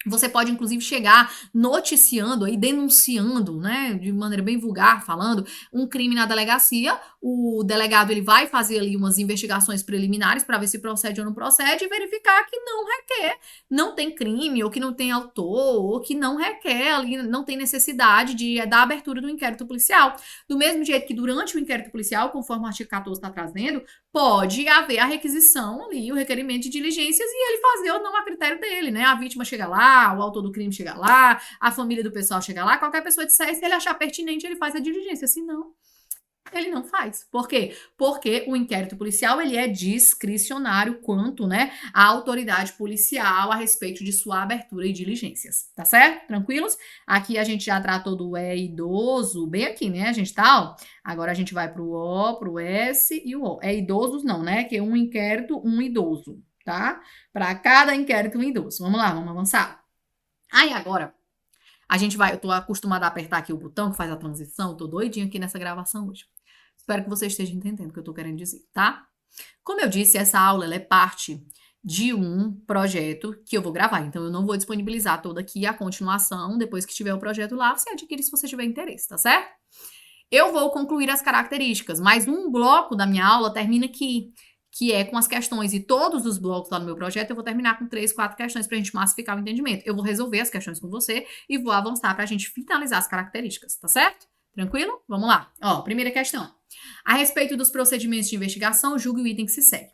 [SPEAKER 1] Você pode, inclusive, chegar noticiando aí, denunciando, né, de maneira bem vulgar, falando um crime na delegacia. O delegado ele vai fazer ali umas investigações preliminares para ver se procede ou não procede e verificar que não requer, não tem crime, ou que não tem autor, ou que não requer ali, não tem necessidade da abertura do inquérito policial. Do mesmo jeito que durante o inquérito policial, conforme o artigo 14 está trazendo, pode haver a requisição ali, o requerimento de diligências e ele fazer ou não a critério dele, né? A vítima chega lá, o autor do crime chega lá, a família do pessoal chega lá, qualquer pessoa disser, se ele achar pertinente, ele faz a diligência, se não, Ele não faz. Por quê? Porque o inquérito policial, ele é discricionário quanto, né, à autoridade policial a respeito de sua abertura e diligências, tá certo? Tranquilos? Aqui a gente já tratou do é idoso, bem aqui, né, a gente tá, ó, agora a gente vai pro O, pro S e o O. É idosos não, né, que é um inquérito, um idoso, tá? Para cada inquérito, um idoso. Vamos lá, vamos avançar. Aí agora, a gente vai, eu tô acostumada a apertar aqui o botão que faz a transição, tô doidinha aqui nessa gravação hoje. Espero que você esteja entendendo o que eu tô querendo dizer, tá? Como eu disse, essa aula ela é parte de um projeto que eu vou gravar, então eu não vou disponibilizar toda aqui a continuação, depois que tiver o projeto lá, você adquire se você tiver interesse, tá certo? Eu vou concluir as características, mas um bloco da minha aula termina aqui, que é com as questões, e todos os blocos lá no meu projeto eu vou terminar com 3, 4 questões pra gente massificar o entendimento. Eu vou resolver as questões com você e vou avançar pra gente finalizar as características, tá certo? Tranquilo? Vamos lá. Ó, primeira questão. A respeito dos procedimentos de investigação, julgue o item que se segue.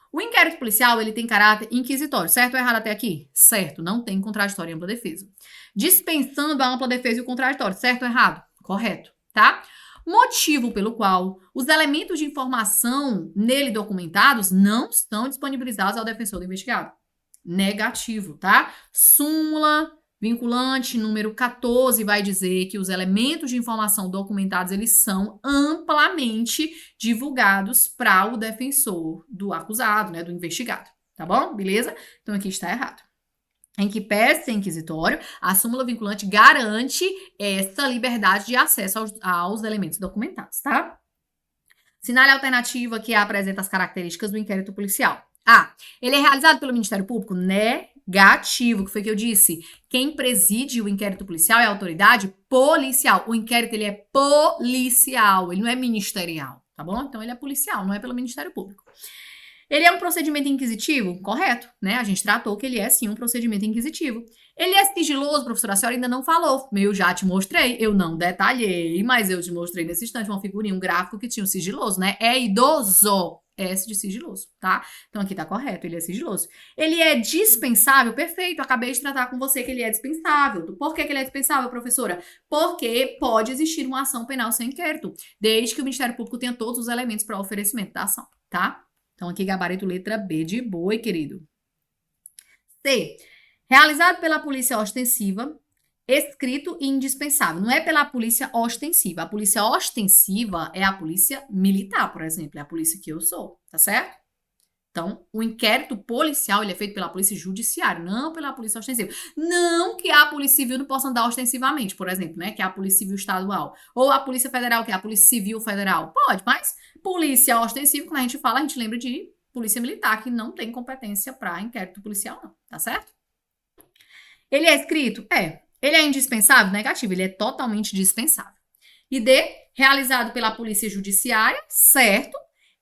[SPEAKER 1] O inquérito policial, ele tem caráter inquisitório, certo ou errado até aqui? Certo, não tem contraditório e ampla defesa. Dispensando a ampla defesa e o contraditório, certo ou errado? Correto, tá? Motivo pelo qual os elementos de informação nele documentados não estão disponibilizados ao defensor do investigado. Negativo, tá? Súmula vinculante número 14 vai dizer que os elementos de informação documentados, eles são amplamente divulgados para o defensor do acusado, né, do investigado, tá bom? Beleza? Então aqui está errado. Em que pese inquisitório, a súmula vinculante garante essa liberdade de acesso aos elementos documentados, tá? Sinale alternativa que apresenta as características do inquérito policial. A. Ele é realizado pelo Ministério Público? Negativo, que foi que eu disse. Quem preside o inquérito policial é a autoridade policial. O inquérito, ele é policial, ele não é ministerial, tá bom? Então, ele é policial, não é pelo Ministério Público. Ele é um procedimento inquisitivo? Correto, né? A gente tratou que ele é, sim, um procedimento inquisitivo. Ele é sigiloso, professora? A senhora ainda não falou. Eu já te mostrei, eu não detalhei, mas eu te mostrei nesse instante uma figurinha, um gráfico que tinha um sigiloso, né? É idoso. S de sigiloso, tá? Então aqui tá correto, ele é sigiloso. Ele é dispensável? Perfeito, acabei de tratar com você que ele é dispensável. Por que ele é dispensável, professora? Porque pode existir uma ação penal sem inquérito, desde que o Ministério Público tenha todos os elementos para oferecimento da ação, tá? Então, aqui, gabarito letra B de boi, querido. C. Realizado pela polícia ostensiva, escrito e indispensável. Não é pela polícia ostensiva. A polícia ostensiva é a polícia militar, por exemplo. É a polícia que eu sou, tá certo? Então, o inquérito policial, ele é feito pela polícia judiciária, não pela polícia ostensiva. Não que a polícia civil não possa andar ostensivamente, por exemplo, né? Que é a polícia civil estadual. Ou a polícia federal, que é a polícia civil federal. Pode, mas polícia ostensiva, quando a gente fala, a gente lembra de polícia militar, que não tem competência para inquérito policial, não. Tá certo? Ele é escrito? É. Ele é indispensável? Negativo. Ele é totalmente dispensável. E D, realizado pela polícia judiciária, certo?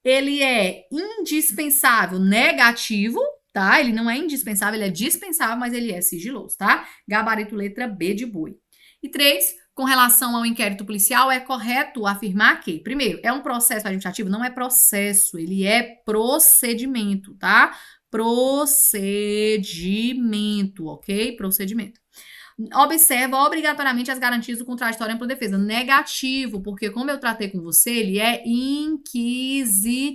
[SPEAKER 1] Ele é indispensável, negativo, tá? Ele não é indispensável, ele é dispensável, mas ele é sigiloso, tá? Gabarito letra B de boi. E 3, com relação ao inquérito policial, é correto afirmar que, primeiro, é um processo administrativo? Não é processo, ele é procedimento, tá? Procedimento, ok? Procedimento. Observa obrigatoriamente as garantias do contraditório e ampla defesa. Negativo, porque como eu tratei com você, ele é inquisitivo,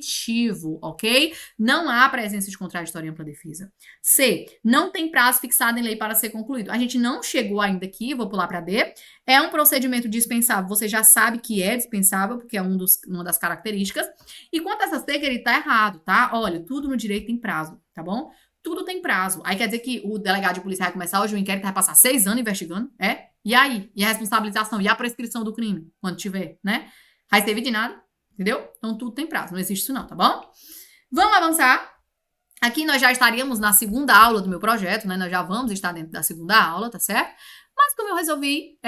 [SPEAKER 1] ok? Não há presença de contraditório e ampla defesa. C. Não tem prazo fixado em lei para ser concluído. A gente não chegou ainda aqui, vou pular para D. É um procedimento dispensável. Você já sabe que é dispensável, porque é uma das características. E quanto a essa C, ele tá errado, tá? Olha, tudo no direito tem prazo, tá bom? Tudo tem prazo. Aí quer dizer que o delegado de polícia vai começar hoje o inquérito, vai passar 6 anos investigando, é? E aí? E a responsabilização? E a prescrição do crime? Quando tiver, né? Vai servir de nada, entendeu? Então tudo tem prazo, não existe isso não, tá bom? Vamos avançar. Aqui nós já estaríamos na segunda aula do meu projeto, né? Nós já vamos estar dentro da segunda aula, tá certo? Mas como eu resolvi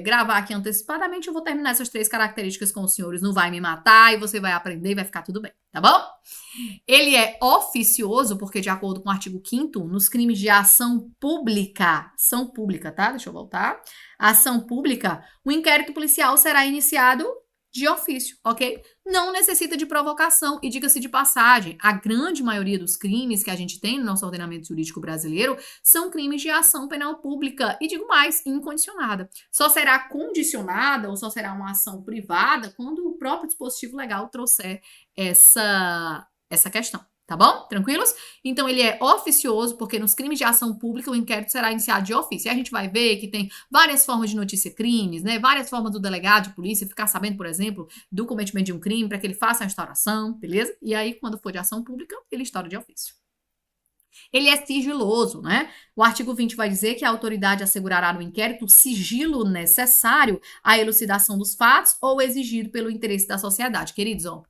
[SPEAKER 1] gravar aqui antecipadamente, eu vou terminar essas 3 características com os senhores. Não vai me matar e você vai aprender e vai ficar tudo bem, tá bom? Ele é oficioso, porque de acordo com o artigo 5º, nos crimes de ação pública, tá? Deixa eu voltar. Ação pública, o inquérito policial será iniciado de ofício, ok? Não necessita de provocação. E diga-se de passagem, a grande maioria dos crimes que a gente tem no nosso ordenamento jurídico brasileiro são crimes de ação penal pública. E digo mais, incondicionada. Só será condicionada ou só será uma ação privada quando o próprio dispositivo legal trouxer essa questão. Tá bom? Tranquilos? Então, ele é oficioso, porque nos crimes de ação pública o inquérito será iniciado de ofício. E a gente vai ver que tem várias formas de notícia crimes, né? Várias formas do delegado de polícia ficar sabendo, por exemplo, do cometimento de um crime para que ele faça a instauração, beleza? E aí, quando for de ação pública, ele instaura de ofício. Ele é sigiloso, né? O artigo 20 vai dizer que a autoridade assegurará no inquérito o sigilo necessário à elucidação dos fatos ou exigido pelo interesse da sociedade. Queridos, ó,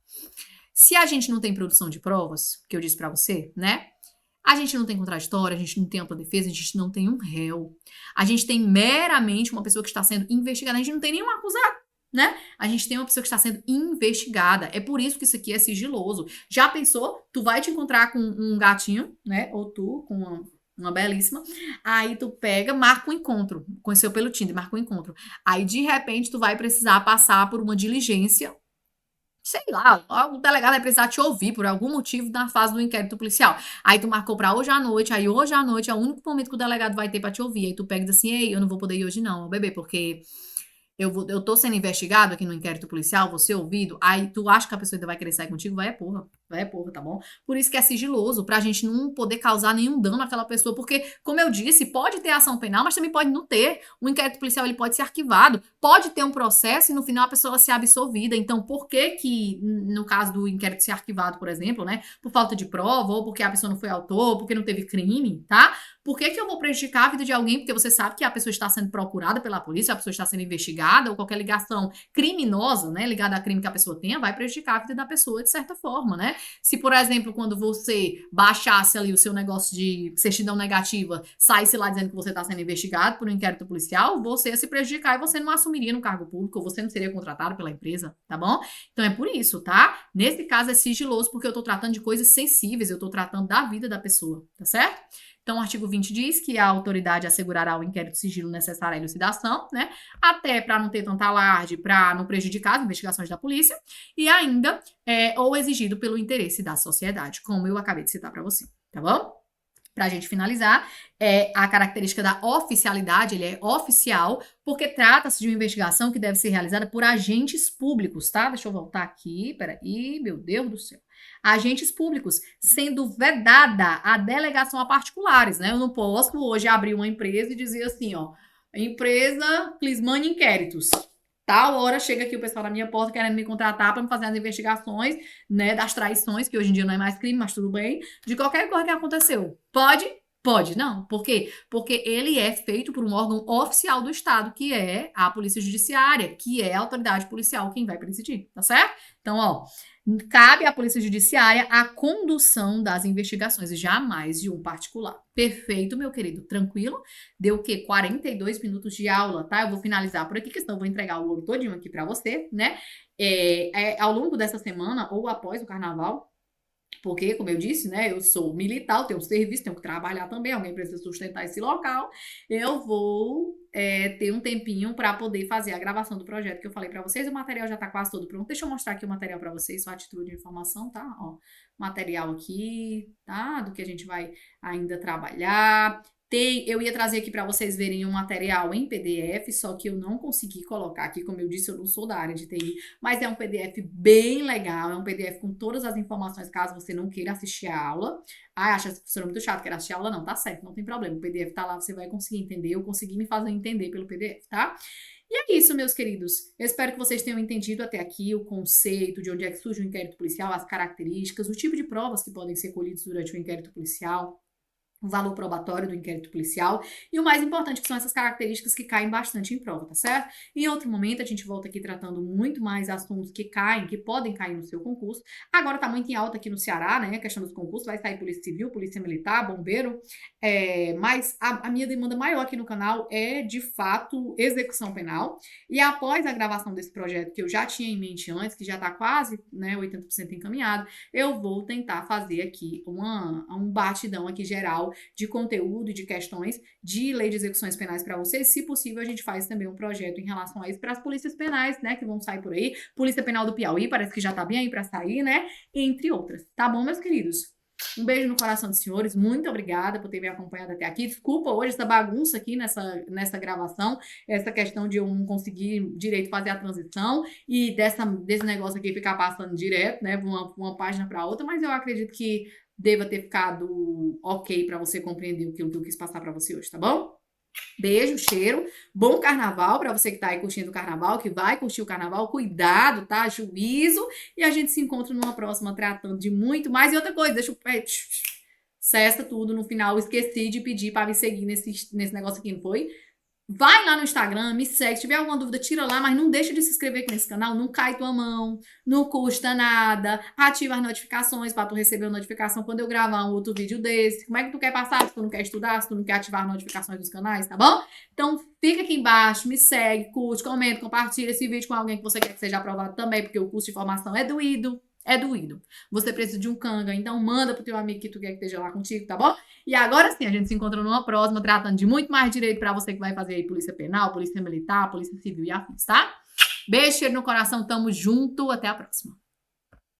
[SPEAKER 1] se a gente não tem produção de provas, que eu disse pra você, né? A gente não tem contraditório, a gente não tem ampla defesa, a gente não tem um réu. A gente tem meramente uma pessoa que está sendo investigada, a gente não tem nenhum acusado, né? A gente tem uma pessoa que está sendo investigada. É por isso que isso aqui é sigiloso. Já pensou? Tu vai te encontrar com um gatinho, né? Ou tu com uma belíssima. Aí tu pega, marca um encontro. Conheceu pelo Tinder, marca um encontro. Aí, de repente, tu vai precisar passar por uma diligência. Sei lá, o delegado vai precisar te ouvir por algum motivo na fase do inquérito policial. Aí tu marcou pra hoje à noite, aí hoje à noite é o único momento que o delegado vai ter pra te ouvir. Aí tu pega e diz assim, ei, eu não vou poder ir hoje não, bebê, porque eu tô sendo investigado aqui no inquérito policial, vou ser ouvido. Aí tu acha que a pessoa ainda vai querer sair contigo? Vai é porra, tá bom? Por isso que é sigiloso, pra gente não poder causar nenhum dano àquela pessoa, porque, como eu disse, pode ter ação penal, mas também pode não ter. O inquérito policial, ele pode ser arquivado, pode ter um processo e no final a pessoa ser absolvida. Então, por que que, no caso do inquérito ser arquivado, por exemplo, né, por falta de prova, ou porque a pessoa não foi autor, ou porque não teve crime, tá? Por que que eu vou prejudicar a vida de alguém? Porque você sabe que a pessoa está sendo procurada pela polícia, a pessoa está sendo investigada, ou qualquer ligação criminosa, né, ligada a crime que a pessoa tenha, vai prejudicar a vida da pessoa de certa forma, né? Se, por exemplo, quando você baixasse ali o seu negócio de certidão negativa, saísse lá dizendo que você está sendo investigado por um inquérito policial, você ia se prejudicar e você não assumiria no cargo público, ou você não seria contratado pela empresa, tá bom? Então é por isso, tá? Nesse caso é sigiloso porque eu tô tratando de coisas sensíveis, eu tô tratando da vida da pessoa, tá certo? Então, o artigo 20 diz que a autoridade assegurará ao inquérito sigilo necessário à elucidação, né? Até para não ter tanta alarde, para não prejudicar as investigações da polícia, e ainda ou exigido pelo interesse da sociedade, como eu acabei de citar para você, tá bom? Para a gente finalizar, a característica da oficialidade, ele é oficial, porque trata-se de uma investigação que deve ser realizada por agentes públicos, tá? Deixa eu voltar aqui, peraí, meu Deus do céu. Agentes públicos, sendo vedada a delegação a particulares, né? Eu não posso hoje abrir uma empresa e dizer assim, ó, empresa Clismane Inquéritos. Tal hora chega aqui o pessoal na minha porta querendo me contratar para me fazer as investigações, né, das traições, que hoje em dia não é mais crime, mas tudo bem, de qualquer coisa que aconteceu. Pode? Pode, não. Por quê? Porque ele é feito por um órgão oficial do Estado, que é a Polícia Judiciária, que é a autoridade policial quem vai presidir, tá certo? Então, ó, cabe à Polícia Judiciária a condução das investigações, e jamais de um particular. Perfeito, meu querido. Tranquilo? Deu o quê? 42 minutos de aula, tá? Eu vou finalizar por aqui, que senão eu vou entregar o ouro todinho aqui pra você, né? Ao longo dessa semana, ou após o carnaval, porque, como eu disse, né, eu sou militar, eu tenho um serviço, tenho que trabalhar também, alguém precisa sustentar esse local. Eu vou ter um tempinho para poder fazer a gravação do projeto que eu falei para vocês. O material já está quase todo pronto. Deixa eu mostrar aqui o material para vocês, só a título de informação, tá? Ó, material aqui, tá? Do que a gente vai ainda trabalhar. Eu ia trazer aqui para vocês verem um material em PDF, só que eu não consegui colocar aqui, como eu disse, eu não sou da área de TI, mas é um PDF bem legal, é um PDF com todas as informações, caso você não queira assistir a aula. Ah, acha que professora muito chato, quer assistir a aula? Não, tá certo, não tem problema, o PDF tá lá, você vai conseguir entender, eu consegui me fazer entender pelo PDF, tá? E é isso, meus queridos. Eu espero que vocês tenham entendido até aqui o conceito de onde é que surge o inquérito policial, as características, o tipo de provas que podem ser colhidas durante o inquérito policial, o valor probatório do inquérito policial e o mais importante, que são essas características que caem bastante em prova, tá certo? Em outro momento, a gente volta aqui tratando muito mais assuntos que caem, que podem cair no seu concurso. Agora tá muito em alta aqui no Ceará, né? A questão dos concursos, vai sair Polícia Civil, Polícia Militar, Bombeiro, mas a minha demanda maior aqui no canal é, de fato, execução penal. E após a gravação desse projeto, que eu já tinha em mente antes, que já tá quase, né, 80% encaminhado, eu vou tentar fazer aqui um batidão aqui geral tutorial de conteúdo e de questões de lei de execuções penais para vocês. Se possível, a gente faz também um projeto em relação a isso para as polícias penais, né, que vão sair por aí. Polícia Penal do Piauí, parece que já tá bem aí para sair, né? Entre outras. Tá bom, meus queridos? Um beijo no coração dos senhores, muito obrigada por ter me acompanhado até aqui. Desculpa hoje essa bagunça aqui nessa gravação, essa questão de eu não conseguir direito fazer a transição e desse negócio aqui ficar passando direto, né, uma página para outra, mas eu acredito que deva ter ficado ok para você compreender aquilo que eu quis passar para você hoje, tá bom? Beijo, cheiro, bom carnaval para você que tá aí curtindo o carnaval, que vai curtir o carnaval, cuidado, tá? Juízo, e a gente se encontra numa próxima tratando de muito mais. E outra coisa, deixa eu... Cessa tudo no final, esqueci de pedir para me seguir nesse negócio aqui, não foi? Vai lá no Instagram, me segue, se tiver alguma dúvida, tira lá, mas não deixa de se inscrever aqui nesse canal, não cai tua mão, não custa nada, ativa as notificações para tu receber a notificação quando eu gravar um outro vídeo desse. Como é que tu quer passar se tu não quer estudar, se tu não quer ativar as notificações dos canais, tá bom? Então fica aqui embaixo, me segue, curte, comenta, compartilha esse vídeo com alguém que você quer que seja aprovado também, porque o curso de formação é doído. É doído. Você precisa de um canga, então manda pro teu amigo que tu quer que esteja lá contigo, tá bom? E agora sim, a gente se encontra numa próxima, tratando de muito mais direito pra você que vai fazer aí Polícia Penal, Polícia Militar, Polícia Civil e afins, tá? Beijo, cheiro no coração, tamo junto, até a próxima.